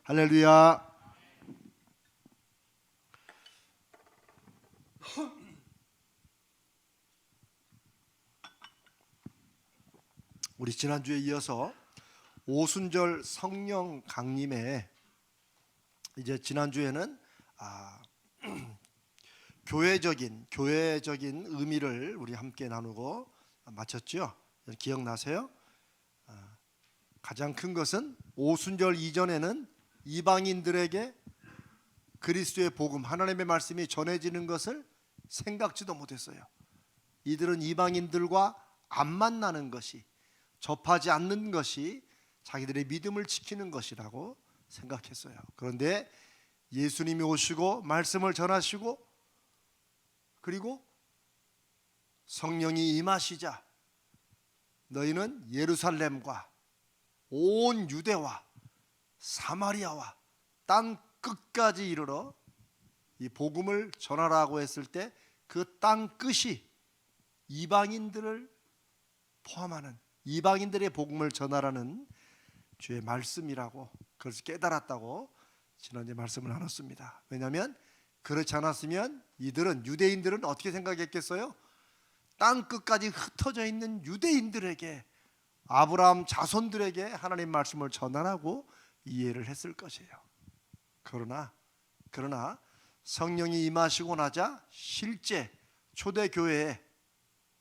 할렐루야. 우리 지난주에 이어서 오순절 성령 강림에 이제 지난주에는 교회적인 의미를 우리 함께 나누고 마쳤죠. 기억나세요? 가장 큰 것은 오순절 이전에는 이방인들에게 그리스도의 복음, 하나님의 말씀이 전해지는 것을 생각지도 못했어요. 이들은 이방인들과 안 만나는 것이, 접하지 않는 것이 자기들의 믿음을 지키는 것이라고 생각했어요. 그런데 예수님이 오시고 말씀을 전하시고 그리고 성령이 임하시자 너희는 예루살렘과 온 유대와 사마리아와 땅 끝까지 이르러 이 복음을 전하라고 했을 때 그 땅 끝이 이방인들을 포함하는 이방인들의 복음을 전하라는 주의 말씀이라고, 그것을 깨달았다고 지난주에 말씀을 나눴습니다. 왜냐하면 그렇지 않았으면 이들은, 유대인들은 어떻게 생각했겠어요? 땅 끝까지 흩어져 있는 유대인들에게, 아브라함 자손들에게 하나님 말씀을 전하라고 이해를 했을 것이에요. 그러나 성령이 임하시고 나자 실제 초대교회에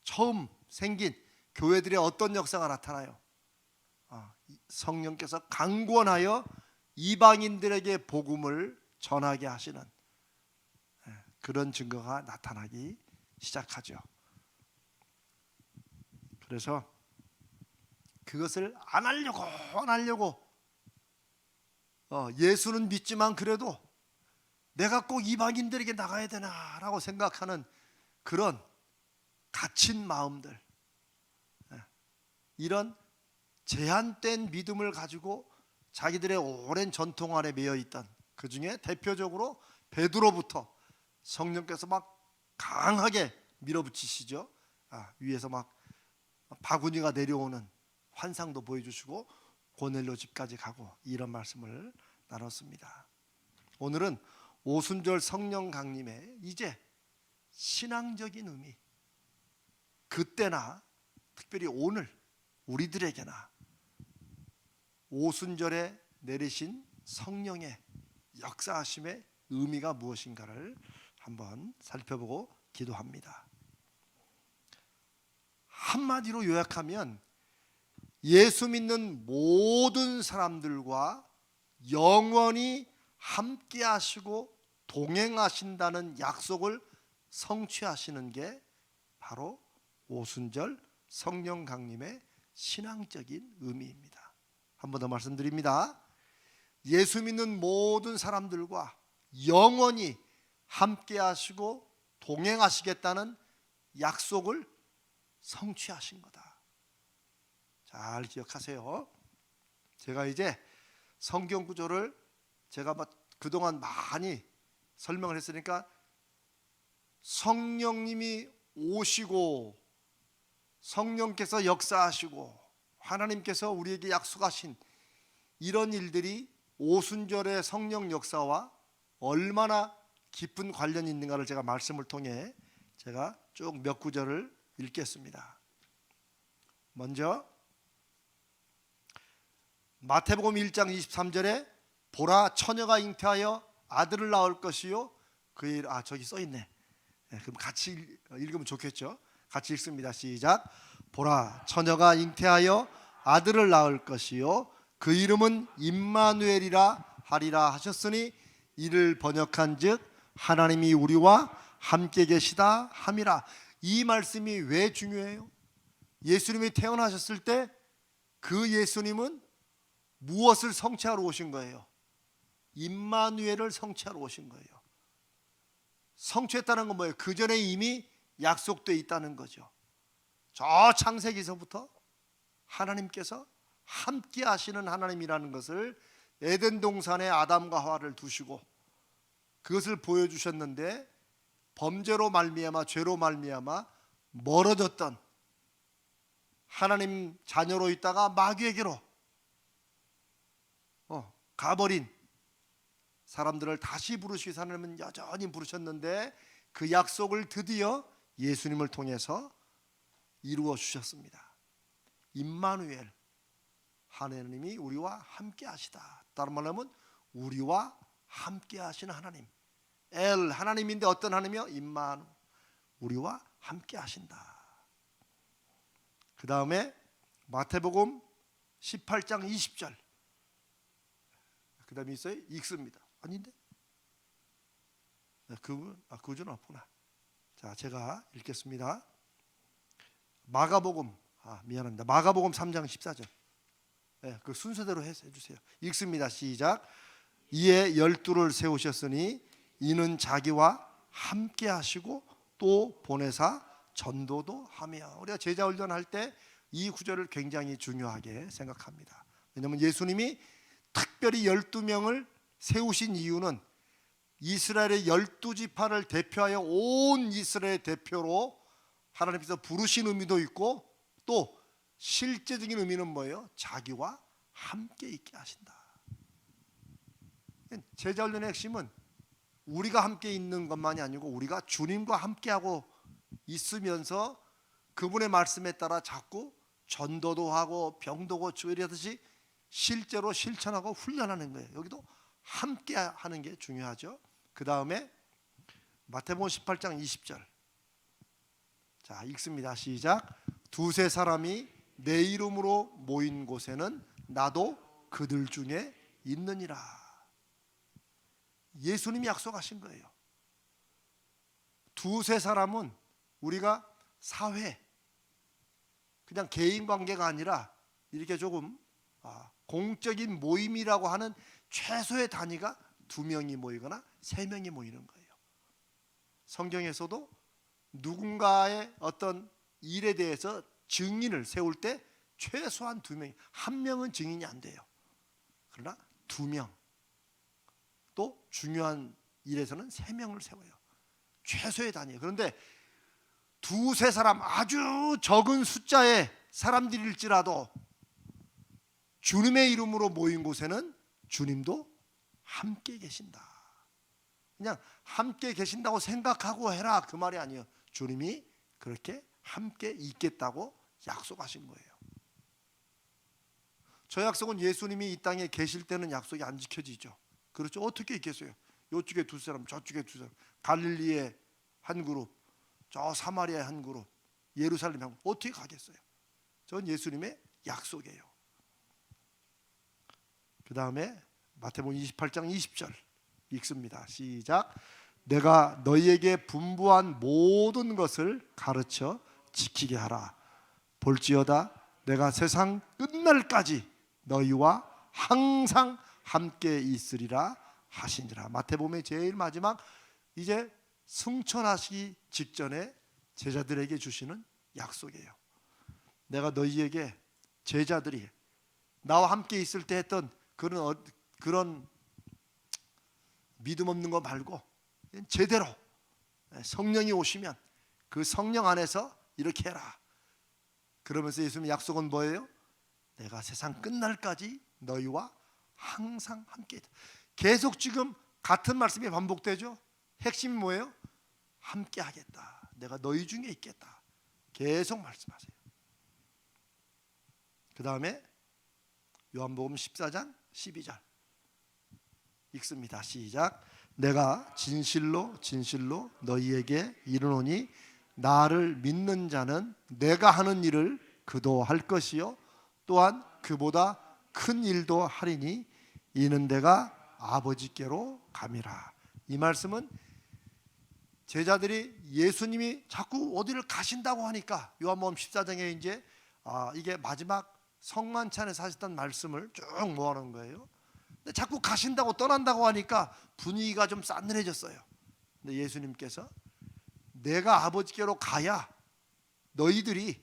처음 생긴 교회들의 어떤 역사가 나타나요? 성령께서 강권하여 이방인들에게 복음을 전하게 하시는 그런 증거가 나타나기 시작하죠. 그래서 그것을 안 하려고 예수는 믿지만 그래도 내가 꼭 이방인들에게 나가야 되나라고 생각하는 그런 갇힌 마음들, 이런 제한된 믿음을 가지고 자기들의 오랜 전통 아래 매여 있던, 그 중에 대표적으로 베드로부터 성령께서 막 강하게 밀어붙이시죠. 위에서 막 바구니가 내려오는 환상도 보여주시고 고넬료 집까지 가고, 이런 말씀을 나눴습니다. 오늘은 오순절 성령 강림에 이제 신앙적인 의미, 그때나 특별히 오늘 우리들에게나 오순절에 내리신 성령의 역사하심의 의미가 무엇인가를 한번 살펴보고 기도합니다. 한마디로 요약하면 예수 믿는 모든 사람들과 영원히 함께 하시고 동행하신다는 약속을 성취하시는 게 바로 오순절 성령 강림의 신앙적인 의미입니다. 한 번 더 말씀드립니다. 예수 믿는 모든 사람들과 영원히 함께 하시고 동행하시겠다는 약속을 성취하신 거다. 잘 기억하세요. 제가 이제 성경 구조를 제가 그동안 많이 설명을 했으니까, 성령님이 오시고 성령께서 역사하시고 하나님께서 우리에게 약속하신 이런 일들이 오순절의 성령 역사와 얼마나 깊은 관련이 있는가를 제가 말씀을 통해 제가 쭉 몇 구절을 읽겠습니다. 먼저 마태복음 1장 23절에 보라, 처녀가 잉태하여 아들을 낳을 것이요 그의 저기 써있네. 그럼 같이 읽으면 좋겠죠. 같이 읽습니다. 시작. 보라, 처녀가 잉태하여 아들을 낳을 것이요 그 이름은 임마누엘이라 하리라 하셨으니, 이를 번역한즉 하나님이 우리와 함께 계시다 함이라. 이 말씀이 왜 중요해요? 예수님이 태어나셨을 때 그 예수님은 무엇을 성취하러 오신 거예요? 임마누엘을 성취하러 오신 거예요. 성취했다는 건 뭐예요? 그 전에 이미 약속되어 있다는 거죠. 저 창세기서부터 하나님께서 함께 하시는 하나님이라는 것을 에덴 동산에 아담과 하와를 두시고 그것을 보여주셨는데, 범죄로 말미암아, 죄로 말미암아 멀어졌던 하나님 자녀로 있다가 마귀에게로 가버린 사람들을 다시 부르시기 위해서 하나님은 여전히 부르셨는데 그 약속을 드디어 예수님을 통해서 이루어 주셨습니다. 임마누엘, 하나님이 우리와 함께 하시다. 다른 말로 하면 우리와 함께 하시는 하나님. 엘, 하나님인데 어떤 하나님이요? 임마누, 우리와 함께 하신다. 그 다음에 마태복음 18장 20절. 그 다음에 있어요? 읽습니다. 아닌데? 그거는 없구나. 자, 제가 읽겠습니다. 마가복음, 미안합니다. 마가복음 3장 14절. 네, 그 순서대로 해주세요. 읽습니다. 시작. 이에 12를 세우셨으니 이는 자기와 함께 하시고 또 보내사 전도도 하며. 우리가 제자 훈련할 때 이 구절을 굉장히 중요하게 생각합니다. 왜냐하면 예수님이 특별히 12명을 세우신 이유는 이스라엘의 12지파를 대표하여 온 이스라엘 대표로 하나님께서 부르신 의미도 있고 또 실제적인 의미는 뭐예요? 자기와 함께 있게 하신다. 제자 훈련의 핵심은 우리가 함께 있는 것만이 아니고 우리가 주님과 함께하고 있으면서 그분의 말씀에 따라 자꾸 전도도 하고 병도 고치고 이러듯이 실제로 실천하고 훈련하는 거예요. 여기도 함께 하는 게 중요하죠. 그 다음에 마태복음 18장 20절. 자, 읽습니다. 시작. 두세 사람이 내 이름으로 모인 곳에는 나도 그들 중에 있느니라. 예수님이 약속하신 거예요. 두세 사람은 우리가 사회, 그냥 개인 관계가 아니라 이렇게 조금 공적인 모임이라고 하는 최소의 단위가 2명이 모이거나 3명이 모이는 거예요. 성경에서도 누군가의 어떤 일에 대해서 증인을 세울 때 최소한 2명, 1명은 증인이 안 돼요. 그러나 2명, 또 중요한 일에서는 3명을 세워요. 최소의 단위예요. 그런데 두세 사람, 아주 적은 숫자의 사람들일지라도 주님의 이름으로 모인 곳에는 주님도 함께 계신다. 그냥 함께 계신다고 생각하고 해라, 그 말이 아니에요. 주님이 그렇게 함께 있겠다고 약속하신 거예요. 저 약속은 예수님이 이 땅에 계실 때는 약속이 안 지켜지죠. 그렇죠? 어떻게 있겠어요? 이쪽에 두 사람, 저쪽에 두 사람, 갈릴리의 한 그룹, 저 사마리아의 한 그룹, 예루살렘 한 그룹, 어떻게 가겠어요? 전 예수님의 약속이에요. 그 다음에 마태복음 28장 20절 읽습니다. 시작. 내가 너희에게 분부한 모든 것을 가르쳐 지키게 하라. 볼지어다 내가 세상 끝날까지 너희와 항상 함께 있으리라 하시니라. 마태복음의 제일 마지막, 이제 승천하시기 직전에 제자들에게 주시는 약속이에요. 내가 너희에게, 제자들이 나와 함께 있을 때 했던 그런 믿음 없는 거 말고 제대로 성령이 오시면 그 성령 안에서 이렇게 해라. 그러면서 예수님의 약속은 뭐예요? 내가 세상 끝날까지 너희와 항상 함께 있다. 계속 지금 같은 말씀이 반복되죠. 핵심이 뭐예요? 함께 하겠다. 내가 너희 중에 있겠다. 계속 말씀하세요. 그 다음에 요한복음 14장 12절 읽습니다. 시작. 내가 진실로 진실로 너희에게 이르노니 나를 믿는 자는 내가 하는 일을 그도 할 것이요 또한 그보다 큰 일도 하리니 이는 내가 아버지께로 감이라. 이 말씀은 제자들이 예수님이 자꾸 어디를 가신다고 하니까 요한복음 14장에 이제 이게 마지막 성만찬에서 하셨던 말씀을 쭉 모아놓은 거예요. 근데 자꾸 가신다고 떠난다고 하니까 분위기가 좀 싸늘해졌어요. 근데 예수님께서 내가 아버지께로 가야 너희들이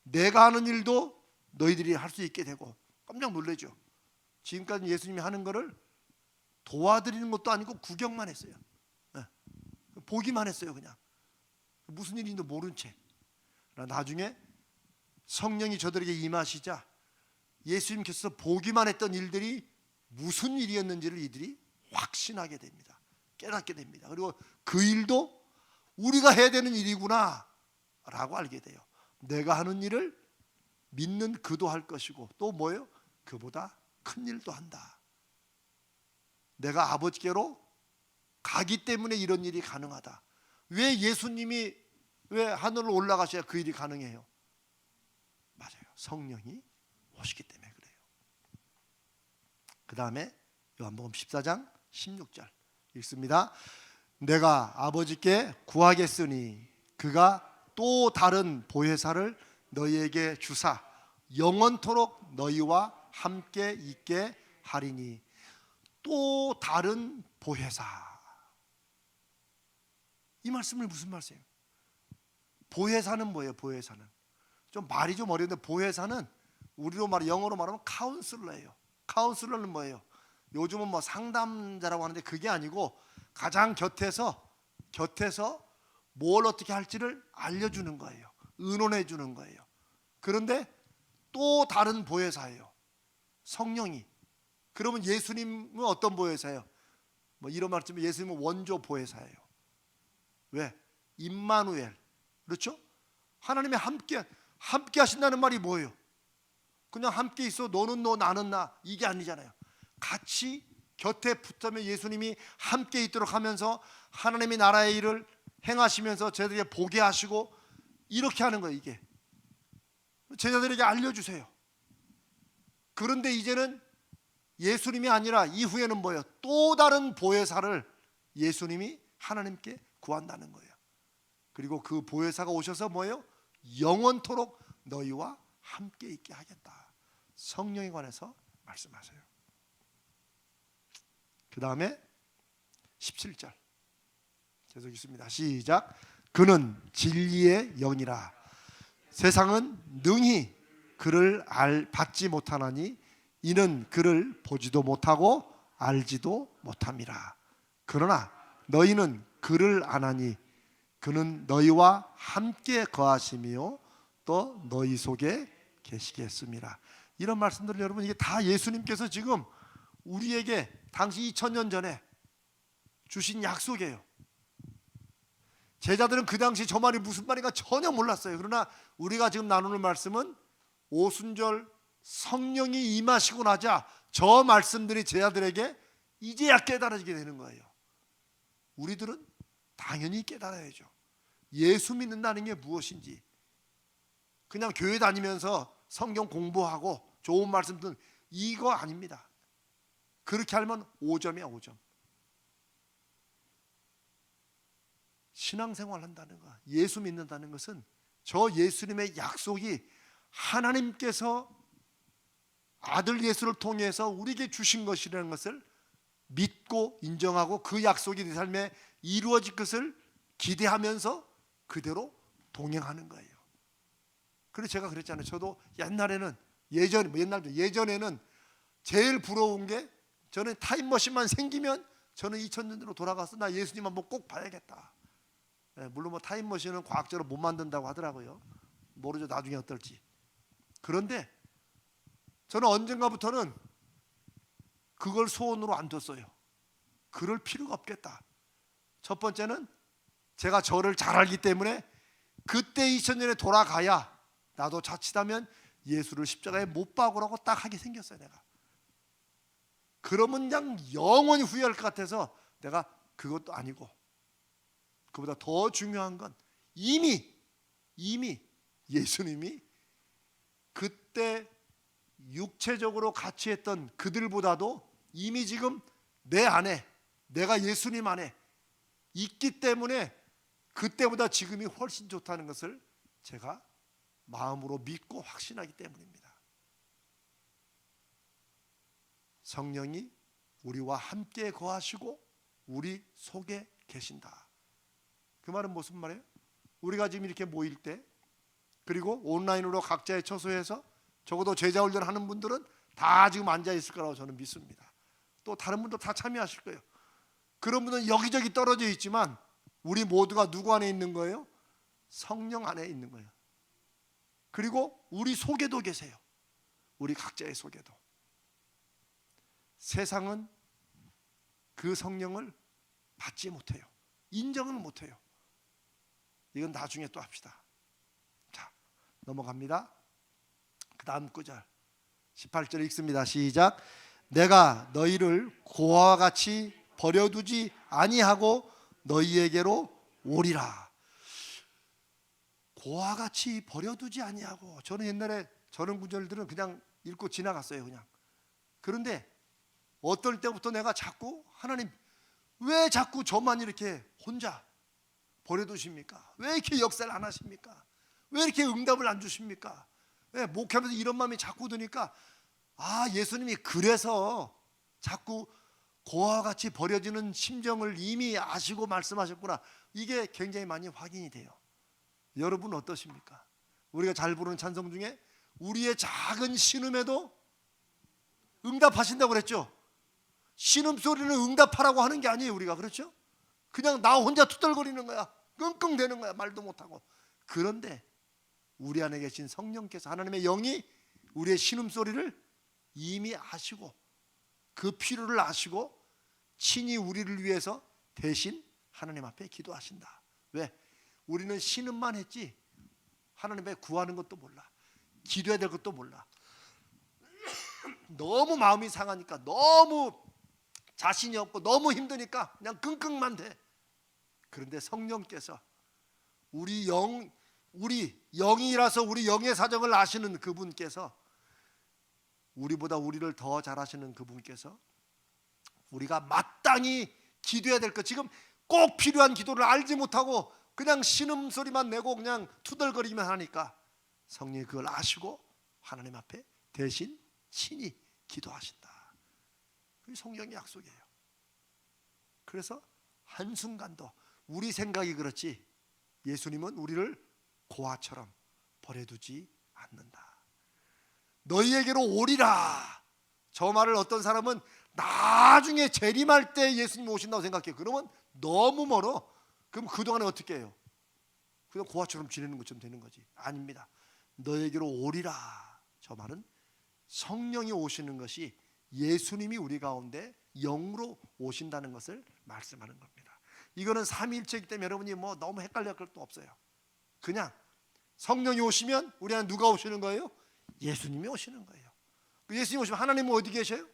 내가 하는 일도 너희들이 할 수 있게 되고, 깜짝 놀라죠. 지금까지 예수님이 하는 거를 도와드리는 것도 아니고 구경만 했어요. 보기만 했어요. 그냥 무슨 일인지도 모른 채. 나중에 성령이 저들에게 임하시자 예수님께서 보기만 했던 일들이 무슨 일이었는지를 이들이 확신하게 됩니다. 깨닫게 됩니다. 그리고 그 일도 우리가 해야 되는 일이구나 라고 알게 돼요. 내가 하는 일을 믿는 그도 할 것이고 또 뭐예요? 그보다 큰 일도 한다. 내가 아버지께로 가기 때문에 이런 일이 가능하다. 왜 예수님이 왜 하늘로 올라가셔야 그 일이 가능해요? 맞아요. 성령이 오시기 때문에 그래요. 그 다음에 요한복음 14장 16절 읽습니다. 내가 아버지께 구하겠으니 그가 또 다른 보혜사를 너희에게 주사 영원토록 너희와 함께 있게 하리니. 또 다른 보혜사. 이 말씀은 무슨 말씀이에요? 보혜사는 뭐예요? 보혜사는 좀 말이 좀 어려운데 보혜사는 우리로 말해 영어로 말하면 카운슬러예요. 카운슬러는 뭐예요? 요즘은 뭐 상담자라고 하는데 그게 아니고 가장 곁에서 뭘 어떻게 할지를 알려주는 거예요. 의논해 주는 거예요. 그런데 또 다른 보혜사예요. 성령이. 그러면 예수님은 어떤 보혜사예요? 뭐 이런 말씀은 예수님은 원조 보혜사예요. 왜? 임마누엘. 그렇죠? 하나님이 함께 하신다는 말이 뭐예요? 그냥 함께 있어 너는 너 나는 나 이게 아니잖아요. 같이 곁에 붙으면 예수님이 함께 있도록 하면서 하나님의 나라의 일을 행하시면서 저희들에게 보게 하시고 이렇게 하는 거예요. 이게 제자들에게 알려주세요. 그런데 이제는 예수님이 아니라 이후에는 뭐예요? 또 다른 보혜사를 예수님이 하나님께 구한다는 거예요. 그리고 그 보혜사가 오셔서 뭐예요? 영원토록 너희와 함께 있게 하겠다. 성령에 관해서 말씀하세요. 그 다음에 17절 계속 있습니다. 시작. 그는 진리의 영이라 세상은 능히 그를 받지 못하나니 이는 그를 보지도 못하고 알지도 못함이라. 그러나 너희는 그를 아나니 그는 너희와 함께 거하시며 또 너희 속에 계시겠습니다. 이런 말씀들을 여러분 이게 다 예수님께서 지금 우리에게 당시 2000년 전에 주신 약속이에요. 제자들은 그 당시 저 말이 무슨 말인가 전혀 몰랐어요. 그러나 우리가 지금 나누는 말씀은 오순절 성령이 임하시고 나자 저 말씀들이 제자들에게 이제야 깨달아지게 되는 거예요. 우리들은 당연히 깨달아야죠. 예수 믿는다는 게 무엇인지. 그냥 교회 다니면서 성경 공부하고 좋은 말씀 듣는 이거 아닙니다. 그렇게 하면 5점이야 5점. 신앙생활 한다는 거, 예수 믿는다는 것은 저 예수님의 약속이 하나님께서 아들 예수를 통해서 우리에게 주신 것이라는 것을 믿고 인정하고 그 약속이 내 삶에 이루어질 것을 기대하면서 그대로 동행하는 거예요. 그래서 제가 그랬잖아요. 저도 예전에는 제일 부러운 게 저는 타임머신만 생기면 저는 2000년으로 돌아가서 나 예수님 한번 꼭 봐야겠다. 물론 뭐 타임머신은 과학적으로 못 만든다고 하더라고요. 모르죠 나중에 어떨지. 그런데 저는 언젠가부터는 그걸 소원으로 안 뒀어요. 그럴 필요가 없겠다. 첫 번째는 제가 저를 잘 알기 때문에 그때 2000년에 돌아가야 나도 자칫하면 예수를 십자가에 못 박으라고 딱 하게 생겼어요. 내가 그러면 그냥 영원히 후회할 것 같아서 내가 그것도 아니고 그보다 더 중요한 건 이미 예수님이 그때 육체적으로 같이 했던 그들보다도 이미 지금 내 안에 내가 예수님 안에 있기 때문에 그때보다 지금이 훨씬 좋다는 것을 제가 마음으로 믿고 확신하기 때문입니다. 성령이 우리와 함께 거하시고 우리 속에 계신다. 그 말은 무슨 말이에요? 우리가 지금 이렇게 모일 때 그리고 온라인으로 각자의 처소에서 적어도 제자 훈련 하는 분들은 다 지금 앉아 있을 거라고 저는 믿습니다. 또 다른 분도 다 참여하실 거예요. 그런 분은 여기저기 떨어져 있지만 우리 모두가 누구 안에 있는 거예요? 성령 안에 있는 거예요. 그리고 우리 속에도 계세요. 우리 각자의 속에도. 세상은 그 성령을 받지 못해요. 인정을 못해요. 이건 나중에 또 합시다. 자, 넘어갑니다. 그 다음 구절 18절 읽습니다. 시작. 내가 너희를 고아와 같이 버려두지 아니하고 너희에게로 오리라. 고아와 같이 버려두지 아니하고. 저는 옛날에 저런 구절들은 그냥 읽고 지나갔어요. 그냥. 그런데 어떨 때부터 내가 자꾸 하나님 왜 자꾸 저만 이렇게 혼자 버려두십니까? 왜 이렇게 역사를 안 하십니까? 왜 이렇게 응답을 안 주십니까? 왜 목회하면서 이런 마음이 자꾸 드니까 예수님이 그래서 자꾸 고아와 같이 버려지는 심정을 이미 아시고 말씀하셨구나. 이게 굉장히 많이 확인이 돼요. 여러분 어떠십니까? 우리가 잘 부르는 찬송 중에 우리의 작은 신음에도 응답하신다고 그랬죠. 신음소리는 응답하라고 하는 게 아니에요. 우리가 그렇죠? 그냥 나 혼자 투덜거리는 거야. 끙끙대는 거야. 말도 못하고. 그런데 우리 안에 계신 성령께서, 하나님의 영이 우리의 신음소리를 이미 아시고 그 필요를 아시고 친히 우리를 위해서 대신 하나님 앞에 기도하신다. 왜? 우리는 신음만 했지 하나님 앞에 구하는 것도 몰라. 기도해야 될 것도 몰라. 너무 마음이 상하니까, 너무 자신이 없고 너무 힘드니까 그냥 끙끙만 대. 그런데 성령께서 우리 영이라서 우리 영의 사정을 아시는 그분께서, 우리보다 우리를 더 잘 아시는 그분께서 우리가 마땅히 기도해야 될 것, 지금 꼭 필요한 기도를 알지 못하고 그냥 신음소리만 내고 그냥 투덜거리면 하니까 성령이 그걸 아시고 하나님 앞에 대신 친히 기도하신다. 그게 성령의 약속이에요. 그래서 한순간도 우리 생각이 그렇지 예수님은 우리를 고아처럼 버려두지 않는다. 너희에게로 오리라. 저 말을 어떤 사람은 나중에 재림할 때 예수님이 오신다고 생각해요. 그러면 너무 멀어. 그럼 그동안에 어떻게 해요? 그냥 고아처럼 지내는 것처럼 되는 거지. 아닙니다. 너희에게로 오리라. 저 말은 성령이 오시는 것이 예수님이 우리 가운데 영으로 오신다는 것을 말씀하는 겁니다. 이거는 삼위일체이기 때문에 여러분이 너무 헷갈릴 것도 없어요. 그냥 성령이 오시면 우리 안에 누가 오시는 거예요? 예수님이 오시는 거예요. 예수님이 오시면 하나님은 어디 계셔요?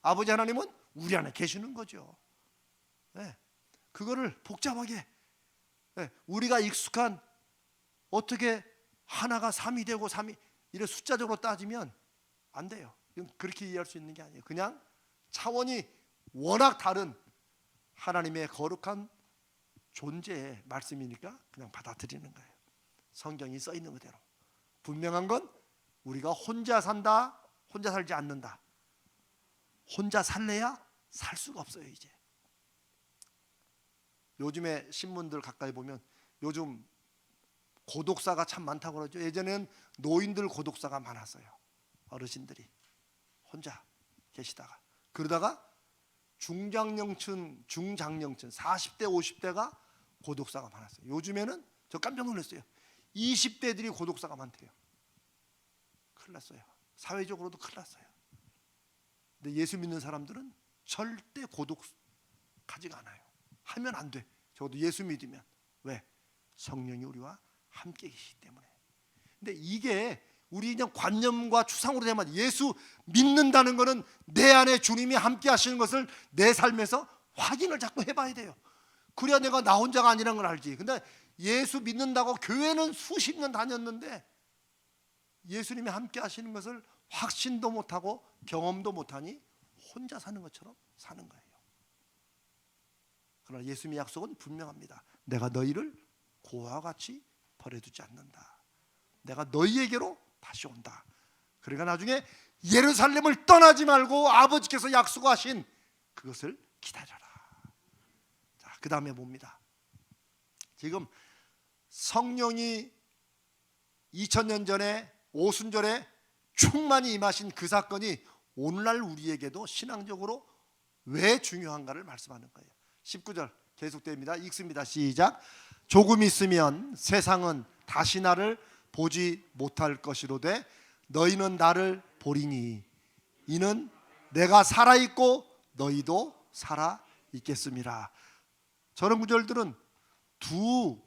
아버지 하나님은 우리 안에 계시는 거죠. 네. 그거를 복잡하게 우리가 익숙한, 어떻게 하나가 3이 되고 3이 이런 숫자적으로 따지면 안 돼요. 그렇게 이해할 수 있는 게 아니에요. 그냥 차원이 워낙 다른 하나님의 거룩한 존재의 말씀이니까 그냥 받아들이는 거예요. 성경이 써 있는 그대로. 분명한 건 우리가 혼자 산다, 혼자 살지 않는다. 혼자 살래야 살 수가 없어요. 이제 요즘에 신문들 가까이 보면 요즘 고독사가 참 많다고 그러죠. 예전에는 노인들 고독사가 많았어요. 어르신들이 혼자 계시다가, 그러다가 중장년층 40대 50대가 고독사가 많았어요. 요즘에는 저 깜짝 놀랐어요. 20대들이 고독사가 많대요. 큰일 났어요. 사회적으로도 큰일 났어요. 근데 예수 믿는 사람들은 절대 고독하지가 않아요. 하면 안 돼. 적어도 예수 믿으면. 왜? 성령이 우리와 함께 계시기 때문에. 근데 이게 우리 그냥 관념과 추상으로 되면, 예수 믿는다는 것은 내 안에 주님이 함께 하시는 것을 내 삶에서 확인을 자꾸 해봐야 돼요. 그래야 내가 나 혼자가 아니라는 걸 알지. 근데 예수 믿는다고 교회는 수십 년 다녔는데 예수님이 함께 하시는 것을 확신도 못하고 경험도 못하니 혼자 사는 것처럼 사는 거예요. 그러나 예수님의 약속은 분명합니다. 내가 너희를 고아와 같이 버려두지 않는다. 내가 너희에게로 다시 온다. 그러니까 나중에 예루살렘을 떠나지 말고 아버지께서 약속하신 그것을 기다려라. 자, 그 다음에 봅니다. 지금 성령이 2000년 전에 오순절에 충만히 임하신 그 사건이 오늘날 우리에게도 신앙적으로 왜 중요한가를 말씀하는 거예요. 19절 계속됩니다. 읽습니다. 시작. 조금 있으면 세상은 다시 나를 보지 못할 것이로되 너희는 나를 보리니 이는 내가 살아있고 너희도 살아 있겠습니다. 저런 구절들은 두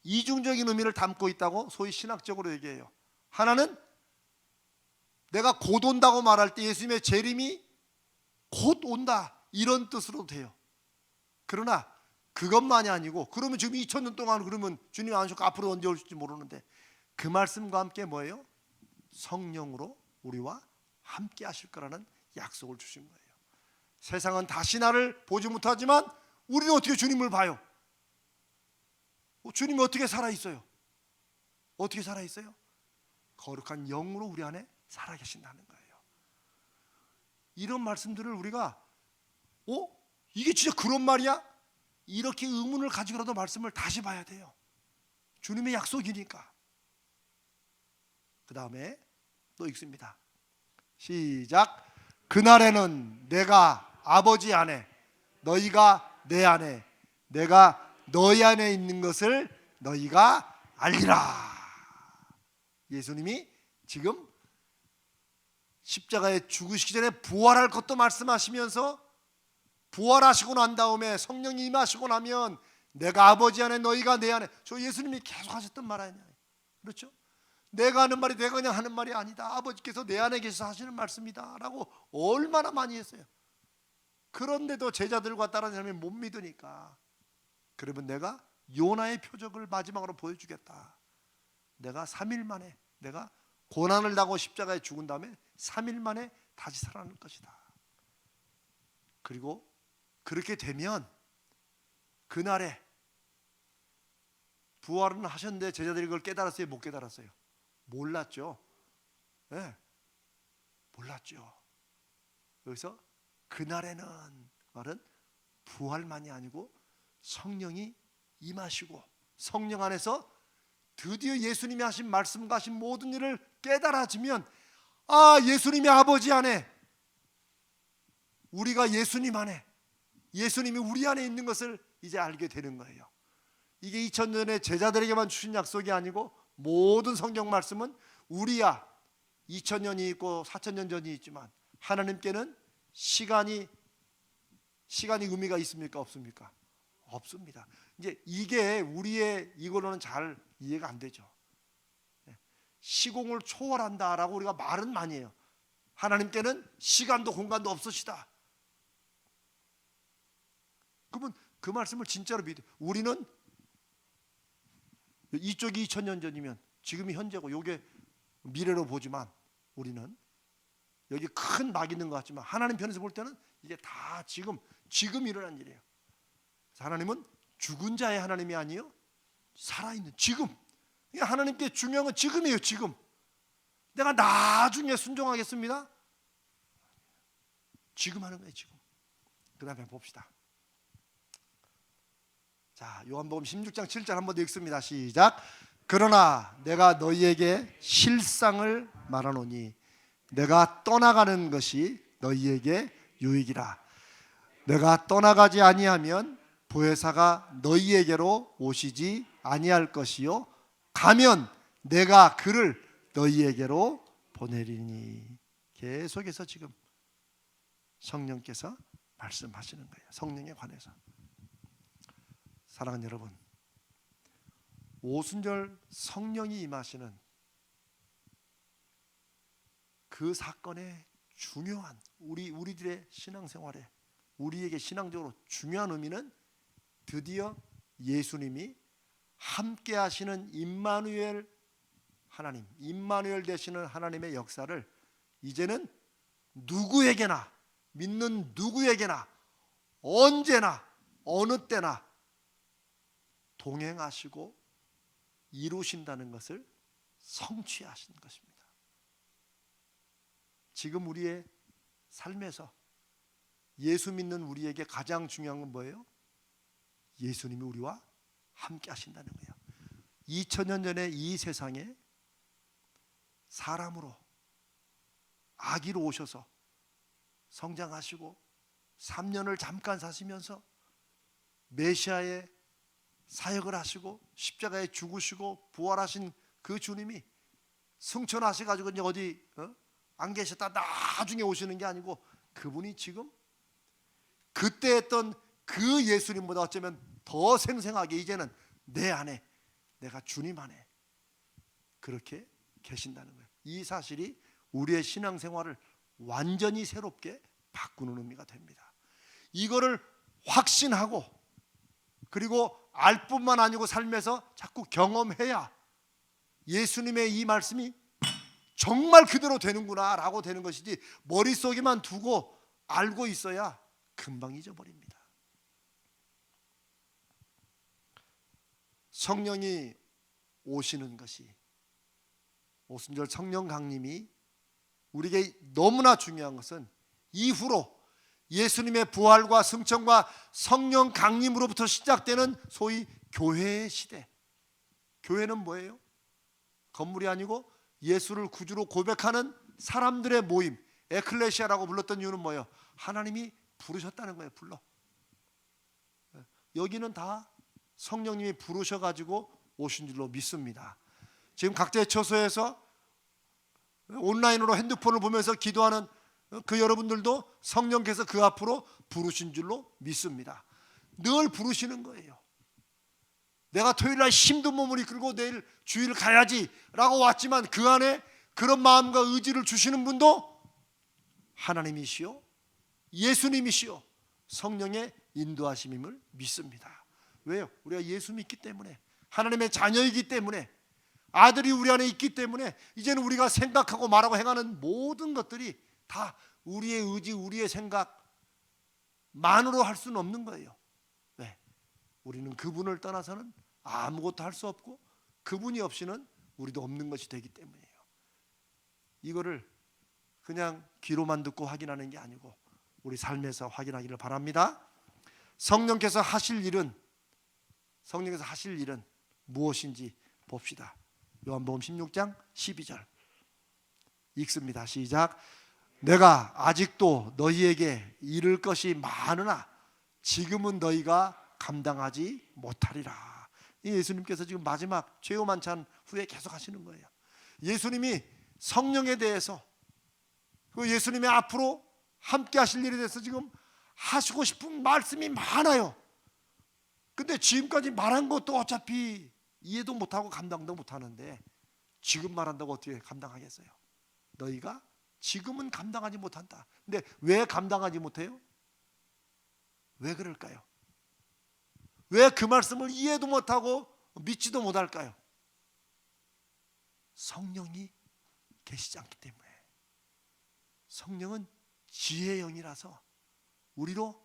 이중적인 의미를 담고 있다고 소위 신학적으로 얘기해요. 하나는 내가 곧 온다고 말할 때 예수님의 재림이 곧 온다 이런 뜻으로도 돼요. 그러나 그것만이 아니고, 그러면 지금 2000년 동안 그러면 주님이 안 오셨고 앞으로 언제 올지 모르는데, 그 말씀과 함께 뭐예요? 성령으로 우리와 함께 하실 거라는 약속을 주신 거예요. 세상은 다시 나를 보지 못하지만 우리는 어떻게 주님을 봐요? 주님이 어떻게 살아있어요? 어떻게 살아있어요? 거룩한 영으로 우리 안에 살아계신다는 거예요. 이런 말씀들을 우리가 이게 진짜 그런 말이야? 이렇게 의문을 가지고라도 말씀을 다시 봐야 돼요. 주님의 약속이니까. 그 다음에 또 읽습니다. 시작. 그날에는 내가 아버지 안에, 너희가 내 안에, 내가 너희 안에 있는 것을 너희가 알리라. 예수님이 지금 십자가에 죽으시기 전에 부활할 것도 말씀하시면서, 부활하시고 난 다음에 성령이 임하시고 나면 내가 아버지 안에, 너희가 내 안에, 저 예수님이 계속 하셨던 말 아니에요. 그렇죠? 내가 하는 말이 내가 그냥 하는 말이 아니다. 아버지께서 내 안에 계셔서 하시는 말씀이다 라고 얼마나 많이 했어요. 그런데도 제자들과 다른 사람이 못 믿으니까, 그러면 내가 요나의 표적을 마지막으로 보여주겠다. 내가 3일 만에, 내가 고난을 당하고 십자가에 죽은 다음에 3일 만에 다시 살아날 것이다. 그리고 그렇게 되면 그날에 부활은 하셨는데 제자들이 그걸 깨달았어요? 못 깨달았어요? 몰랐죠. 네, 몰랐죠. 여기서 그날에는 말은 부활만이 아니고 성령이 임하시고, 성령 안에서 드디어 예수님이 하신 말씀과 하신 모든 일을 깨달아지면, 예수님이 아버지 안에, 우리가 예수님 안에, 예수님이 우리 안에 있는 것을 이제 알게 되는 거예요. 이게 2000년의 제자들에게만 주신 약속이 아니고 모든 성경 말씀은 우리야 2000년이 있고 4000년 전이 있지만 하나님께는 시간이 의미가 있습니까? 없습니까? 없습니다. 이제 이게 우리의 이걸로는 잘 이해가 안 되죠. 시공을 초월한다라고 우리가 말은 많이 해요. 하나님께는 시간도 공간도 없으시다. 그러면 그 말씀을 진짜로 믿어요. 우리는 이쪽이 2000년 전이면 지금이 현재고 요게 미래로 보지만, 우리는 여기 큰 낙이 있는 것 같지만 하나님 편에서 볼 때는 이게 다 지금 일어난 일이에요. 하나님은 죽은 자의 하나님이 아니요, 살아있는 지금. 하나님께 중요한 건 지금이에요. 지금. 내가 나중에 순종하겠습니다. 지금 하는 거예요. 지금. 그 다음에 봅시다. 자, 요한복음 16장 7절 한번 더 읽습니다. 시작. 그러나 내가 너희에게 실상을 말하노니 내가 떠나가는 것이 너희에게 유익이라. 내가 떠나가지 아니하면 보혜사가 너희에게로 오시지 아니할 것이요, 가면 내가 그를 너희에게로 보내리니. 계속해서 지금 성령께서 말씀하시는 거예요. 성령에 관해서. 사랑하는 여러분, 오순절 성령이 임하시는 그 사건의 중요한 우리들의 신앙생활에, 우리에게 신앙적으로 중요한 의미는 드디어 예수님이 함께 하시는 임마누엘 하나님, 임마누엘 되시는 하나님의 역사를 이제는 누구에게나, 믿는 누구에게나 언제나 어느 때나 동행하시고 이루신다는 것을 성취하신 것입니다. 지금 우리의 삶에서 예수 믿는 우리에게 가장 중요한 건 뭐예요? 예수님이 우리와 함께 하신다는 거예요. 2000년 전에 이 세상에 사람으로, 아기로 오셔서 성장하시고 3년을 잠깐 사시면서 메시아의 사역을 하시고 십자가에 죽으시고 부활하신 그 주님이 승천하셔가지고 이제 어디 안 계셨다 나중에 오시는 게 아니고, 그분이 지금 그때 했던 그 예수님보다 어쩌면 더 생생하게 이제는 내 안에, 내가 주님 안에 그렇게 계신다는 거예요. 이 사실이 우리의 신앙생활을 완전히 새롭게 바꾸는 의미가 됩니다. 이거를 확신하고 그리고 알 뿐만 아니고 삶에서 자꾸 경험해야 예수님의 이 말씀이 정말 그대로 되는구나 라고 되는 것이지, 머릿속에만 두고 알고 있어야 금방 잊어버립니다. 성령이 오시는 것이, 오순절 성령 강림이 우리에게 너무나 중요한 것은 이후로 예수님의 부활과 승천과 성령 강림으로부터 시작되는 소위 교회의 시대. 교회는 뭐예요? 건물이 아니고 예수를 구주로 고백하는 사람들의 모임, 에클레시아라고 불렀던 이유는 뭐예요? 하나님이 부르셨다는 거예요. 불러. 여기는 다 성령님이 부르셔가지고 오신 줄로 믿습니다. 지금 각자의 처소에서 온라인으로 핸드폰을 보면서 기도하는 그 여러분들도 성령께서 그 앞으로 부르신 줄로 믿습니다. 늘 부르시는 거예요. 내가 토요일날 힘든 몸을 이끌고 내일 주일 가야지 라고 왔지만 그 안에 그런 마음과 의지를 주시는 분도 하나님이시요 예수님이시요 성령의 인도하심임을 믿습니다. 왜요? 우리가 예수 믿기 때문에, 하나님의 자녀이기 때문에, 아들이 우리 안에 있기 때문에 이제는 우리가 생각하고 말하고 행하는 모든 것들이 다 우리의 의지, 우리의 생각만으로 할 수는 없는 거예요. 왜? 우리는 그분을 떠나서는 아무것도 할 수 없고 그분이 없이는 우리도 없는 것이 되기 때문이에요. 이거를 그냥 귀로만 듣고 확인하는 게 아니고 우리 삶에서 확인하기를 바랍니다. 성령께서 하실 일은 무엇인지 봅시다. 요한복음 16장 12절 읽습니다. 시작. 내가 아직도 너희에게 이를 것이 많으나 지금은 너희가 감당하지 못하리라. 예수님께서 지금 마지막 최후 만찬 후에 계속 하시는 거예요. 예수님이 성령에 대해서, 그 예수님의 앞으로 함께 하실 일에 대해서 지금 하시고 싶은 말씀이 많아요. 근데 지금까지 말한 것도 어차피 이해도 못하고 감당도 못하는데 지금 말한다고 어떻게 감당하겠어요? 너희가 지금은 감당하지 못한다. 근데 왜 감당하지 못해요? 왜 그럴까요? 왜 그 말씀을 이해도 못하고 믿지도 못할까요? 성령이 계시지 않기 때문에. 성령은 지혜의 영이라서 우리로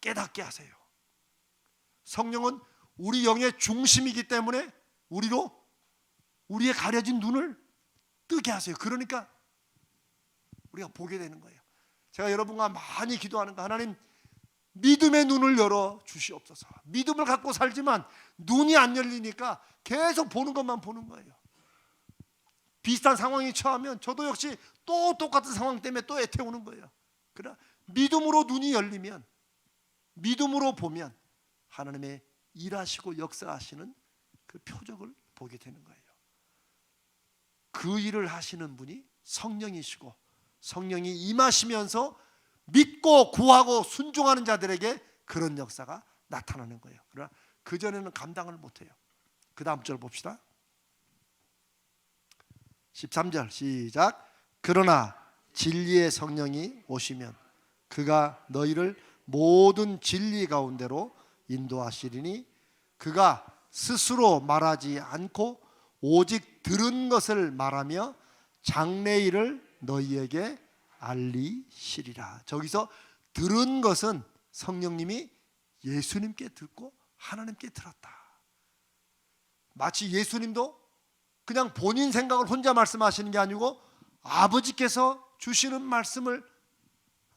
깨닫게 하세요. 성령은 우리 영의 중심이기 때문에 우리의 가려진 눈을 뜨게 하세요. 그러니까 우리가 보게 되는 거예요. 제가 여러분과 많이 기도하는 거, 하나님 믿음의 눈을 열어 주시옵소서. 믿음을 갖고 살지만 눈이 안 열리니까 계속 보는 것만 보는 거예요. 비슷한 상황이 처하면 저도 역시 또 똑같은 상황 때문에 또 애태우는 거예요. 그러나 믿음으로 눈이 열리면, 믿음으로 보면 하나님의 일하시고 역사하시는 그 표적을 보게 되는 거예요. 그 일을 하시는 분이 성령이시고, 성령이 임하시면서 믿고 구하고 순종하는 자들에게 그런 역사가 나타나는 거예요. 그러나 그전에는 감당을 못해요. 그 다음 절 봅시다. 13절 시작. 그러나 진리의 성령이 오시면 그가 너희를 모든 진리 가운데로 인도하시리니 그가 스스로 말하지 않고 오직 들은 것을 말하며 장래일을 너희에게 알리시리라. 저기서 들은 것은 성령님이 예수님께 듣고 하나님께 들었다. 마치 예수님도 그냥 본인 생각을 혼자 말씀하시는 게 아니고 아버지께서 주시는 말씀을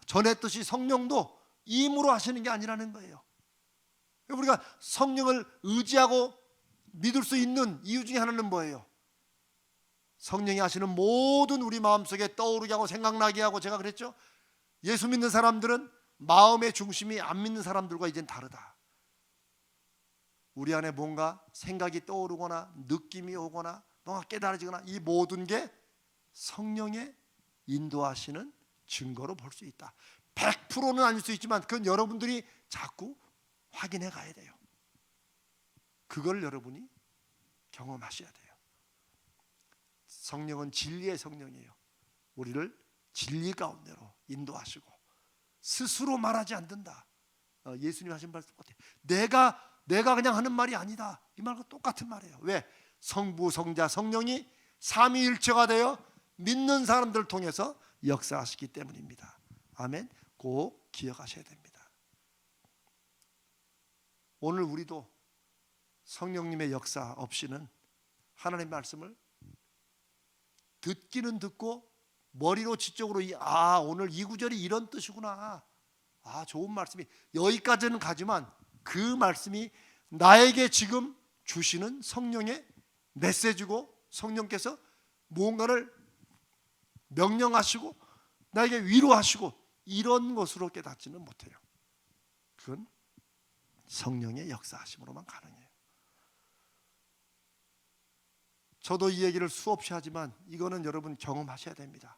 전했듯이 성령도 임으로 하시는 게 아니라는 거예요. 우리가 성령을 의지하고 믿을 수 있는 이유 중에 하나는 뭐예요? 성령이 하시는 모든 우리 마음속에 떠오르게 하고 생각나게 하고, 제가 그랬죠? 예수 믿는 사람들은 마음의 중심이 안 믿는 사람들과 이젠 다르다. 우리 안에 뭔가 생각이 떠오르거나 느낌이 오거나 뭔가 깨달아지거나 이 모든 게 성령의 인도하시는 증거로 볼 수 있다. 100%는 아닐 수 있지만 그건 여러분들이 자꾸 확인해 가야 돼요. 그걸 여러분이 경험하셔야 돼요. 성령은 진리의 성령이에요. 우리를 진리 가운데로 인도하시고 스스로 말하지 않는다. 예수님 하신 말씀 같아요. 내가 그냥 하는 말이 아니다. 이 말과 똑같은 말이에요. 왜? 성부, 성자, 성령이 삼위일체가 되어 믿는 사람들을 통해서 역사하시기 때문입니다. 아멘. 꼭 기억하셔야 됩니다. 오늘 우리도 성령님의 역사 없이는 하나님의 말씀을 듣기는 듣고 머리로 지적으로 오늘 이 구절이 이런 뜻이구나. 좋은 말씀이 여기까지는 가지만 그 말씀이 나에게 지금 주시는 성령의 메시지고 성령께서 무언가를 명령하시고 나에게 위로하시고 이런 것으로 깨닫지는 못해요. 그건 성령의 역사하심으로만 가능해요. 저도 이 얘기를 수없이 하지만 이거는 여러분 경험하셔야 됩니다.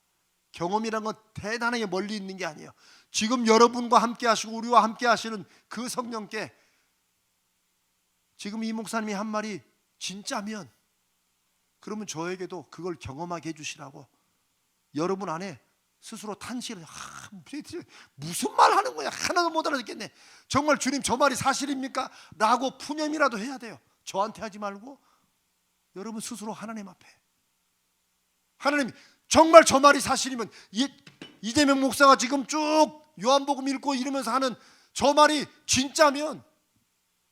경험이란 건 대단하게 멀리 있는 게 아니에요. 지금 여러분과 함께 하시고 우리와 함께 하시는 그 성령께 지금 이 목사님이 한 말이 진짜면 그러면 저에게도 그걸 경험하게 해주시라고 여러분 안에 스스로 탄식을 무슨 말 하는 거야? 하나도 못 알아듣겠네. 정말 주님 저 말이 사실입니까? 라고 푸념이라도 해야 돼요. 저한테 하지 말고 여러분 스스로 하나님 앞에 하나님 정말 저 말이 사실이면 이재명 목사가 지금 쭉 요한복음 읽고 이러면서 하는 저 말이 진짜면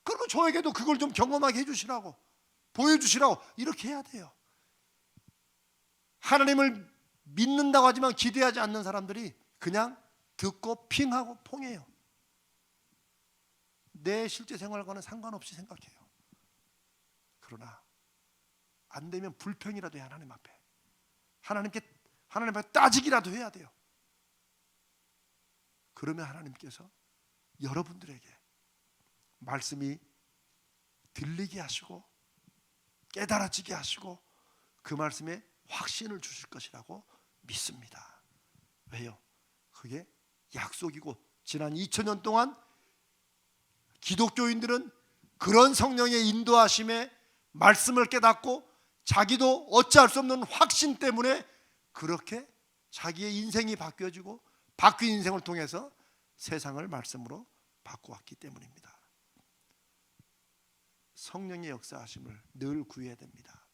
그러면 저에게도 그걸 좀 경험하게 해주시라고 보여주시라고 이렇게 해야 돼요. 하나님을 믿는다고 하지만 기대하지 않는 사람들이 그냥 듣고 핑하고 퐁해요. 내 실제 생활과는 상관없이 생각해요. 그러나 안 되면 불평이라도 해. 하나님 앞에 하나님 앞에 따지기라도 해야 돼요. 그러면 하나님께서 여러분들에게 말씀이 들리게 하시고 깨달아지게 하시고 그 말씀에 확신을 주실 것이라고 믿습니다. 왜요? 그게 약속이고 지난 2000년 동안 기독교인들은 그런 성령의 인도하심에 말씀을 깨닫고 자기도 어찌할 수 없는 확신 때문에 그렇게 자기의 인생이 바뀌어지고 바뀐 인생을 통해서 세상을 말씀으로 바꾸었기 때문입니다. 성령의 역사하심을 늘 구해야 됩니다.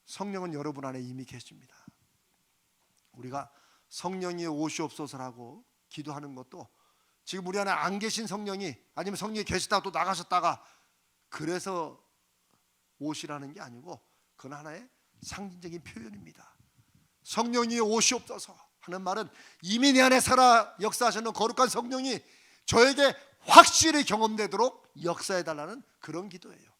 성령은 여러분 안에 이미 계십니다. 우리가 성령이 오시옵소서라고 기도하는 것도 지금 우리 안에 안 계신 성령이 아니면 성령이 계시다가 또 나가셨다가 그래서 오시라는 게 아니고 그건 하나의 상징적인 표현입니다. 성령이 오시옵소서 하는 말은 이미 내 안에 살아 역사하시는 거룩한 성령이 저에게 확실히 경험되도록 역사해달라는 그런 기도예요.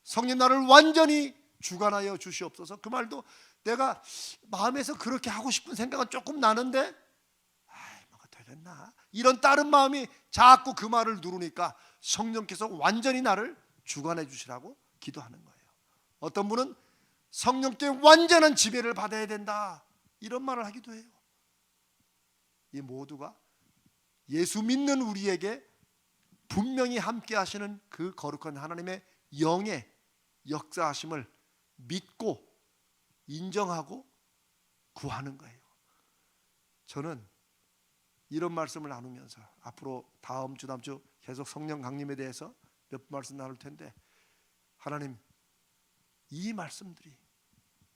성령 나를 완전히 주관하여 주시옵소서. 그 말도 내가 마음에서 그렇게 하고 싶은 생각은 조금 나는데 뭐가 되겠나 이런 다른 마음이 자꾸 그 말을 누르니까 성령께서 완전히 나를 주관해 주시라고 기도하는 거예요. 어떤 분은 성령께 완전한 지배를 받아야 된다 이런 말을 하기도 해요. 이 모두가 예수 믿는 우리에게 분명히 함께 하시는 그 거룩한 하나님의 영의 역사하심을 믿고 인정하고 구하는 거예요. 저는 이런 말씀을 나누면서 앞으로 다음 주 계속 성령 강림에 대해서 몇 말씀 나눌 텐데 하나님 이 말씀들이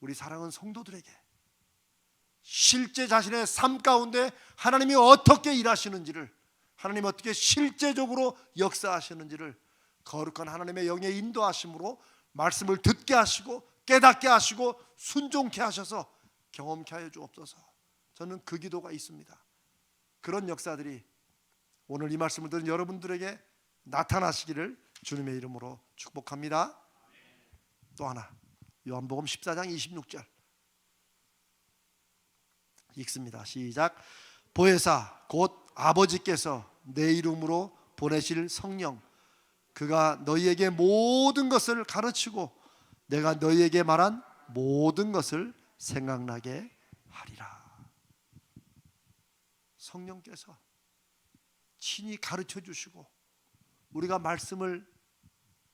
우리 사랑하는 성도들에게 실제 자신의 삶 가운데 하나님이 어떻게 일하시는지를 하나님 어떻게 실제적으로 역사하시는지를 거룩한 하나님의 영의 인도하심으로 말씀을 듣게 하시고 깨닫게 하시고 순종케 하셔서 경험케 하여 주옵소서. 저는 그 기도가 있습니다. 그런 역사들이 오늘 이 말씀을 듣는 여러분들에게 나타나시기를 주님의 이름으로 축복합니다. 또 하나 요한복음 14장 26절 읽습니다. 시작. 보혜사 곧 아버지께서 내 이름으로 보내실 성령 그가 너희에게 모든 것을 가르치고 내가 너희에게 말한 모든 것을 생각나게 하리라. 성령께서 친히 가르쳐 주시고, 우리가 말씀을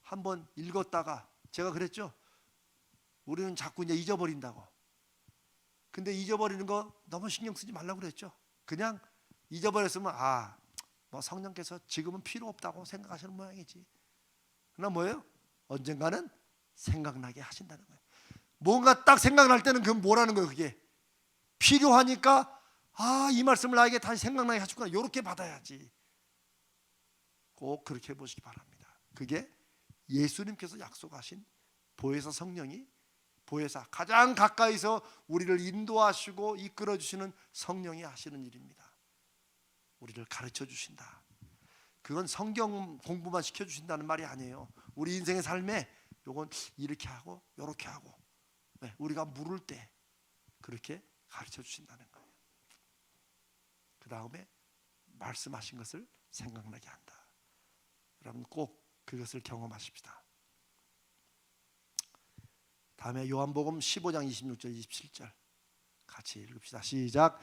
한번 읽었다가 제가 그랬죠. 우리는 자꾸 이제 잊어버린다고. 근데 잊어버리는 거 너무 신경 쓰지 말라고 그랬죠. 그냥 잊어버렸으면 뭐 성령께서 지금은 필요 없다고 생각하시는 모양이지. 그러나 뭐예요? 언젠가는 생각나게 하신다는 거예요. 뭔가 딱 생각날 때는 그건 뭐라는 거예요. 그게 필요하니까 이 말씀을 나에게 다시 생각나게 하셨구나, 이렇게 받아야지. 꼭 그렇게 해보시기 바랍니다. 그게 예수님께서 약속하신 보혜사 성령이, 보혜사, 가장 가까이서 우리를 인도하시고 이끌어 주시는 성령이 하시는 일입니다. 우리를 가르쳐 주신다. 그건 성경 공부만 시켜주신다는 말이 아니에요. 우리 인생의 삶에 요건 이렇게 하고 요렇게 하고, 우리가 물을 때 그렇게 가르쳐 주신다는 거예요. 그 다음에 말씀하신 것을 생각나게 한다. 여러분 꼭 그것을 경험하십시다. 다음에 요한복음 15장 26절 27절 같이 읽읍시다. 시작.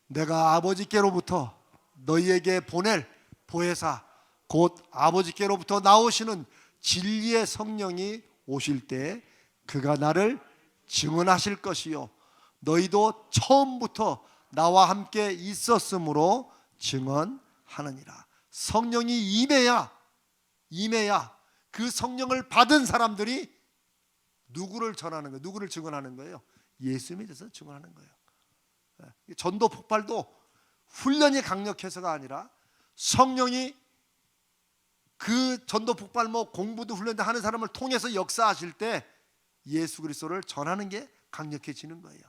내가 아버지께로부터 너희에게 보낼 보혜사 곧 아버지께로부터 나오시는 진리의 성령이 오실 때 그가 나를 증언하실 것이요 너희도 처음부터 나와 함께 있었으므로 증언하느니라. 성령이 임해야 그 성령을 받은 사람들이 누구를 전하는 거예요? 누구를 증언하는 거예요? 예수님에 대해서 증언하는 거예요. 전도 폭발도 훈련이 강력해서가 아니라 성령이 그 전도 폭발 공부도 훈련도 하는 사람을 통해서 역사하실 때 예수 그리스도를 전하는 게 강력해지는 거예요.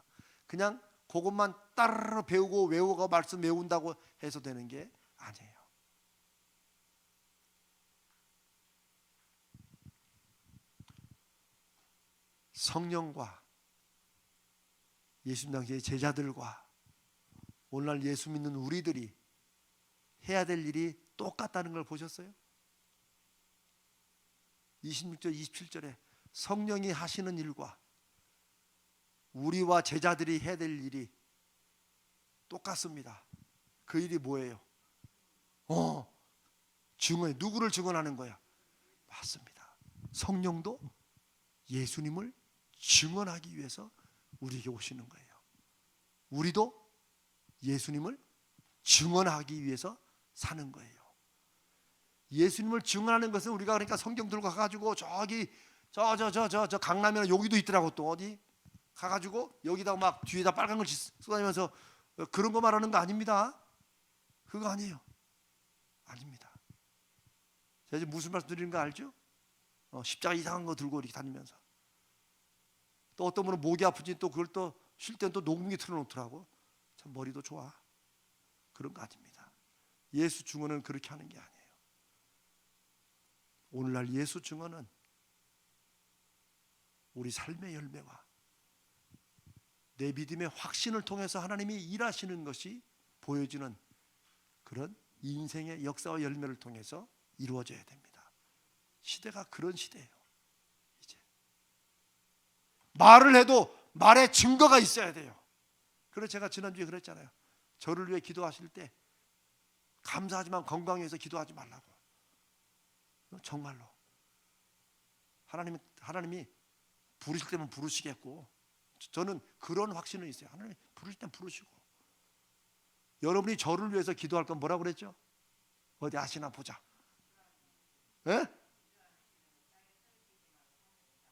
그냥 그것만 따르르 배우고 외우고 말씀 외운다고 해서 되는 게 아니에요. 성령과 예수님 당시의 제자들과 오늘날 예수 믿는 우리들이 해야 될 일이 똑같다는 걸 보셨어요? 26절 27절에 성령이 하시는 일과 우리와 제자들이 해야 될 일이 똑같습니다. 그 일이 뭐예요? 증언. 누구를 증언하는 거야? 맞습니다. 성령도 예수님을 증언하기 위해서 우리에게 오시는 거예요. 우리도 예수님을 증언하기 위해서 사는 거예요. 예수님을 증언하는 것은 우리가 그러니까 성경 들고 가가지고 저기 저 강남에는 여기도 있더라고. 또 어디 가가지고 여기다 막 뒤에다 빨간 걸 쏟아내면서 그런 거 말하는 거 아닙니다. 그거 아니에요. 아닙니다. 제가 지금 무슨 말씀 드리는 거 알죠? 십자가 이상한 거 들고 이렇게 다니면서 또 어떤 분은 목이 아프지 또 그걸 또 쉴 때는 또 녹음기 틀어놓더라고. 참 머리도 좋아. 그런 거 아닙니다. 예수 증언은 그렇게 하는 게 아니에요. 오늘날 예수 증언은 우리 삶의 열매와 내 믿음의 확신을 통해서 하나님이 일하시는 것이 보여지는 그런 인생의 역사와 열매를 통해서 이루어져야 됩니다. 시대가 그런 시대예요. 이제 말을 해도 말에 증거가 있어야 돼요. 그래서 제가 지난주에 그랬잖아요. 저를 위해 기도하실 때 감사하지만 건강히 위해서 기도하지 말라고. 정말로 하나님이 부르실 때면 부르시겠고, 저는 그런 확신은 있어요. 하나님 부르실 땐 부르시고. 여러분이 저를 위해서 기도할 건 뭐라고 그랬죠? 어디 아시나 보자. 예?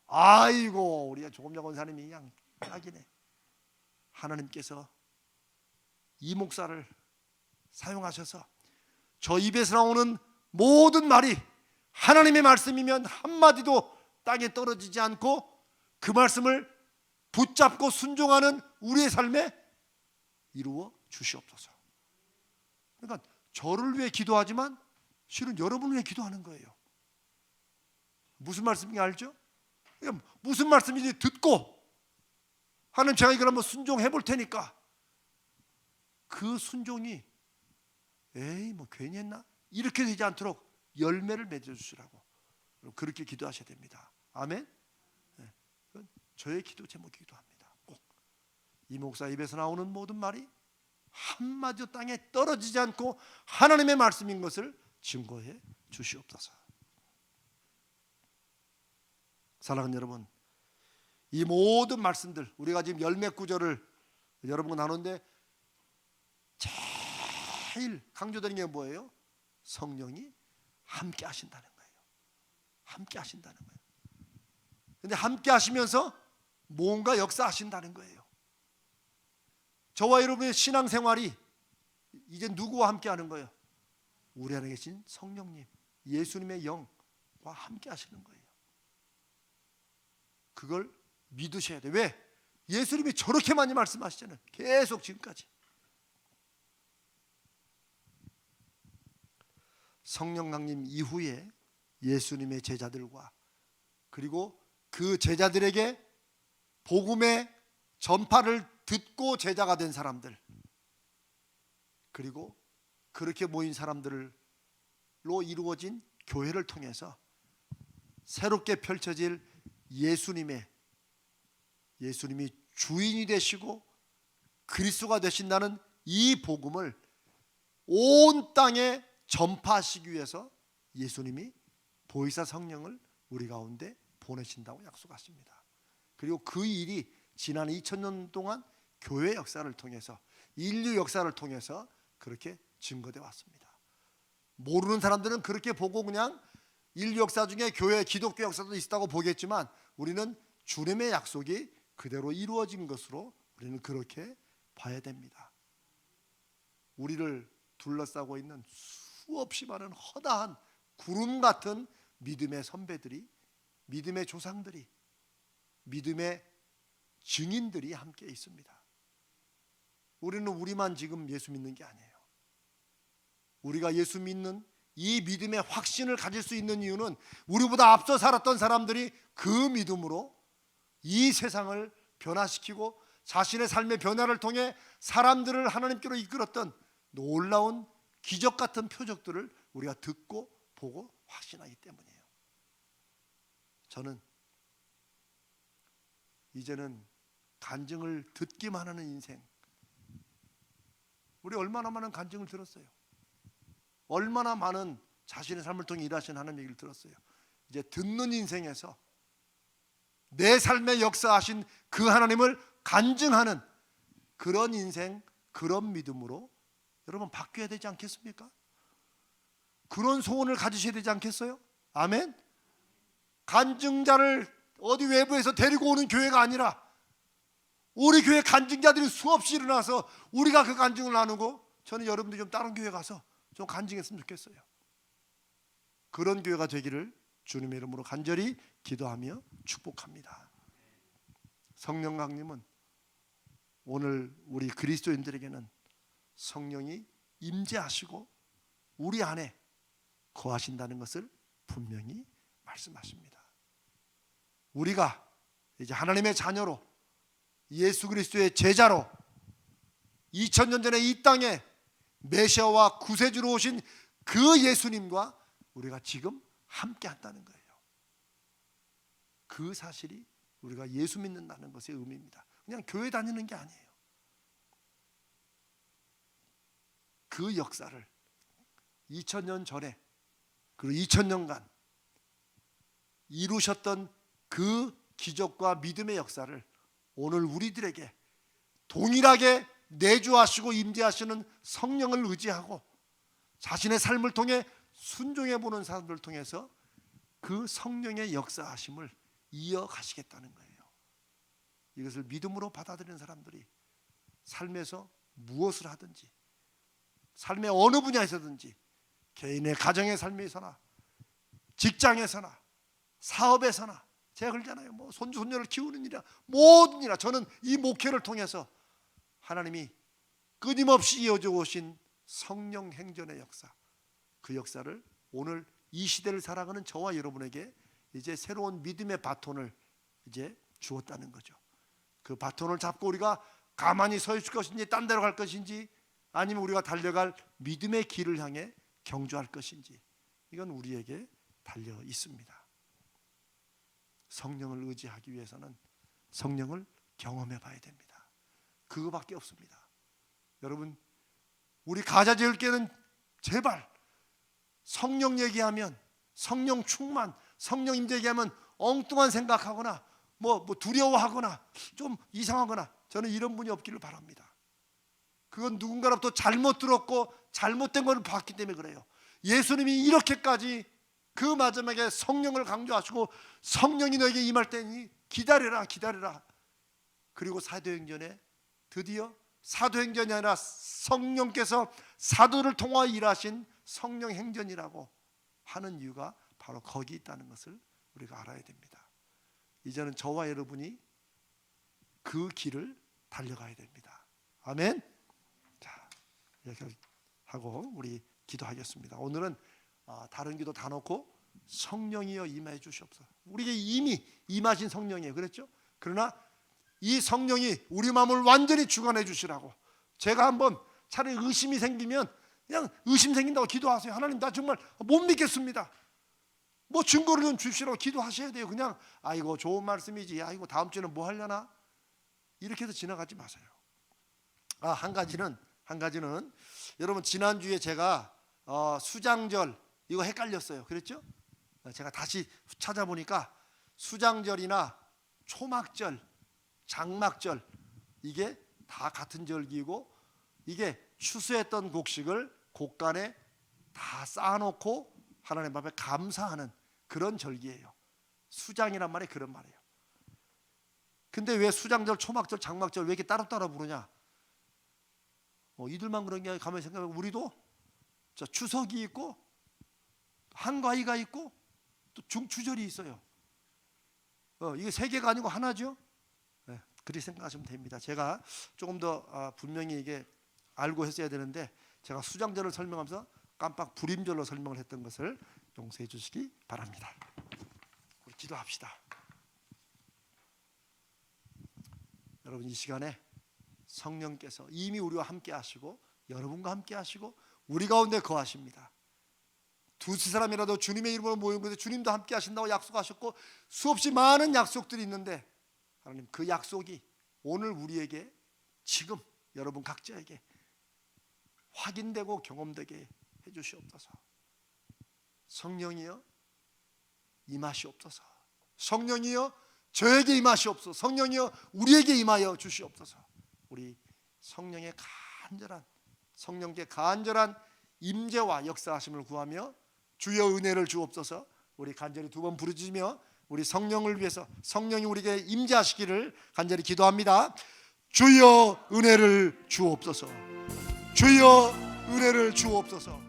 아이고, 우리가 조금 전 권사님이 그냥 딱이네. 하나님께서 이 목사를 사용하셔서 저 입에서 나오는 모든 말이 하나님의 말씀이면 한마디도 땅에 떨어지지 않고 그 말씀을 붙잡고 순종하는 우리의 삶에 이루어 주시옵소서. 그러니까 저를 위해 기도하지만 실은 여러분을 위해 기도하는 거예요. 무슨 말씀인지 알죠? 그러니까 무슨 말씀인지 듣고 하나님 제가 이걸 한번 순종해 볼 테니까 그 순종이 에이 뭐 괜히 했나? 이렇게 되지 않도록 열매를 맺어주시라고 그렇게 기도하셔야 됩니다. 아멘. 네. 저의 기도 제목이기도 합니다. 꼭 이 목사 입에서 나오는 모든 말이 한마디도 땅에 떨어지지 않고 하나님의 말씀인 것을 증거해 주시옵소서. 사랑하는 여러분, 이 모든 말씀들 우리가 지금 열몇 구절을 여러분과 나누는데 제일 강조되는 게 뭐예요? 성령이 함께 하신다는 거예요. 함께 하신다는 거예요. 근데 함께 하시면서 뭔가 역사하신다는 거예요. 저와 여러분의 신앙생활이 이제 누구와 함께 하는 거예요? 우리 안에 계신 성령님, 예수님의 영과 함께 하시는 거예요. 그걸 믿으셔야 돼요. 왜? 예수님이 저렇게 많이 말씀하시잖아요. 계속 지금까지. 성령 강림 이후에 예수님의 제자들과 그리고 그 제자들에게 복음의 전파를 듣고 제자가 된 사람들, 그리고 그렇게 모인 사람들로 이루어진 교회를 통해서 새롭게 펼쳐질 예수님이 주인이 되시고 그리스도가 되신다는 이 복음을 온 땅에 전파하시기 위해서 예수님이 보혜사 성령을 우리 가운데 보내신다고 약속하십니다. 그리고 그 일이 지난 2000년 동안 교회 역사를 통해서, 인류 역사를 통해서 그렇게 증거되어 왔습니다. 모르는 사람들은 그렇게 보고 그냥 인류 역사 중에 교회, 기독교 역사도 있다고 보겠지만 우리는 주님의 약속이 그대로 이루어진 것으로 우리는 그렇게 봐야 됩니다. 우리를 둘러싸고 있는 수없이 많은 허다한 구름 같은 믿음의 선배들이, 믿음의 조상들이, 믿음의 증인들이 함께 있습니다. 우리는 우리만 지금 예수 믿는 게 아니에요. 우리가 예수 믿는 이 믿음의 확신을 가질 수 있는 이유는 우리보다 앞서 살았던 사람들이 그 믿음으로 이 세상을 변화시키고 자신의 삶의 변화를 통해 사람들을 하나님께로 이끌었던 놀라운 기적 같은 표적들을 우리가 듣고 보고 확신하기 때문이에요. 저는 이제는 간증을 듣기만 하는 인생, 우리 얼마나 많은 간증을 들었어요. 얼마나 많은 자신의 삶을 통해 일하신 하나님 얘기를 들었어요. 이제 듣는 인생에서 내 삶에 역사하신 그 하나님을 간증하는 그런 인생, 그런 믿음으로 여러분 바뀌어야 되지 않겠습니까? 그런 소원을 가지셔야 되지 않겠어요? 아멘. 간증자를 어디 외부에서 데리고 오는 교회가 아니라 우리 교회 간증자들이 수없이 일어나서 우리가 그 간증을 나누고, 저는 여러분들이 좀 다른 교회 가서 좀 간증했으면 좋겠어요. 그런 교회가 되기를 주님의 이름으로 간절히 기도하며 축복합니다. 성령 강림은 오늘 우리 그리스도인들에게는 성령이 임재하시고 우리 안에 거하신다는 것을 분명히 말씀하십니다. 우리가 이제 하나님의 자녀로, 예수 그리스도의 제자로 2000년 전에 이 땅에 메시아와 구세주로 오신 그 예수님과 우리가 지금 함께 한다는 거예요. 그 사실이 우리가 예수 믿는다는 것의 의미입니다. 그냥 교회 다니는 게 아니에요. 그 역사를 2000년 전에 그리고 2000년간 이루셨던 그 기적과 믿음의 역사를 오늘 우리들에게 동일하게 내주하시고 임재하시는 성령을 의지하고 자신의 삶을 통해 순종해 보는 사람들을 통해서 그 성령의 역사하심을 이어가시겠다는 거예요. 이것을 믿음으로 받아들이는 사람들이 삶에서 무엇을 하든지, 삶의 어느 분야에서든지, 개인의 가정의 삶에서나 직장에서나 사업에서나, 제가 그러잖아요, 뭐 손주 손녀를 키우는 일이나 모든 일이나, 저는 이 목회를 통해서 하나님이 끊임없이 이어져 오신 성령 행전의 역사, 그 역사를 오늘 이 시대를 살아가는 저와 여러분에게 이제 새로운 믿음의 바톤을 이제 주었다는 거죠. 그 바톤을 잡고 우리가 가만히 서 있을 것인지 딴 데로 갈 것인지, 아니면 우리가 달려갈 믿음의 길을 향해 경주할 것인지, 이건 우리에게 달려 있습니다. 성령을 의지하기 위해서는 성령을 경험해 봐야 됩니다. 그거밖에 없습니다. 여러분, 우리 가자제일교회는 제발 성령 얘기하면, 성령 충만, 성령 임재 얘기하면 엉뚱한 생각하거나 뭐 두려워하거나 좀 이상하거나, 저는 이런 분이 없기를 바랍니다. 그건 누군가로부터 잘못 들었고 잘못된 걸 봤기 때문에 그래요. 예수님이 이렇게까지 그 마지막에 성령을 강조하시고 성령이 너에게 임할 때니 기다려라, 기다려라. 그리고 사도행전에 드디어 사도행전이 아니라 성령께서 사도를 통하여 일하신 성령 행전이라고 하는 이유가 바로 거기 있다는 것을 우리가 알아야 됩니다. 이제는 저와 여러분이 그 길을 달려가야 됩니다. 아멘. 자, 이렇게 하고 우리 기도하겠습니다. 오늘은 다른 기도 다 놓고 성령이여 임하여 주시옵소서. 우리에게 이미 임하신 성령이에요. 그랬죠? 그러나 이 성령이 우리 마음을 완전히 주관해 주시라고. 제가 한번 차라리 의심이 생기면 그냥 의심 생긴다고 기도하세요. 하나님, 나 정말 못 믿겠습니다. 뭐 증거를 좀 주시라고 기도하셔야 돼요. 그냥 아이고 좋은 말씀이지, 아이고 다음 주에는 뭐 하려나, 이렇게 해서 지나가지 마세요. 한 가지는 여러분, 지난주에 제가 수장절 이거 헷갈렸어요. 그랬죠? 제가 다시 찾아보니까 수장절이나 초막절, 장막절, 이게 다 같은 절기이고, 이게 추수했던 곡식을 곡간에 다 쌓아놓고 하나님 앞에 감사하는 그런 절기예요. 수장이란 말이 그런 말이에요. 근데 왜 수장절, 초막절, 장막절 왜 이렇게 따로따로 부르냐? 이들만 그런 게 아니라 가만히 생각하면 우리도 추석이 있고 한가위가 있고 또 중추절이 있어요. 이게 세 개가 아니고 하나죠. 네, 그렇게 생각하시면 됩니다. 제가 조금 더 분명히 이게 알고 했어야 되는데, 제가 수장절을 설명하면서 깜빡 불임절로 설명을 했던 것을 용서해 주시기 바랍니다. 우리 기도합시다. 여러분, 이 시간에 성령께서 이미 우리와 함께 하시고 여러분과 함께 하시고 우리 가운데 거하십니다. 두세 사람이라도 주님의 이름으로 모인 곳에 주님도 함께 하신다고 약속하셨고, 수없이 많은 약속들이 있는데 하나님, 그 약속이 오늘 우리에게, 지금 여러분 각자에게 확인되고 경험되게 해주시옵소서. 성령이여 임하시옵소서. 성령이여 저에게 임하시옵소서. 성령이여 우리에게 임하여 주시옵소서. 우리 성령의 간절한, 성령께 간절한 임재와 역사하심을 구하며 주여 은혜를 주옵소서. 우리 간절히 두 번 부르짖으며 우리 성령을 위해서 성령이 우리에게 임재하시기를 간절히 기도합니다. 주여 은혜를 주옵소서. 주여 은혜를 주옵소서.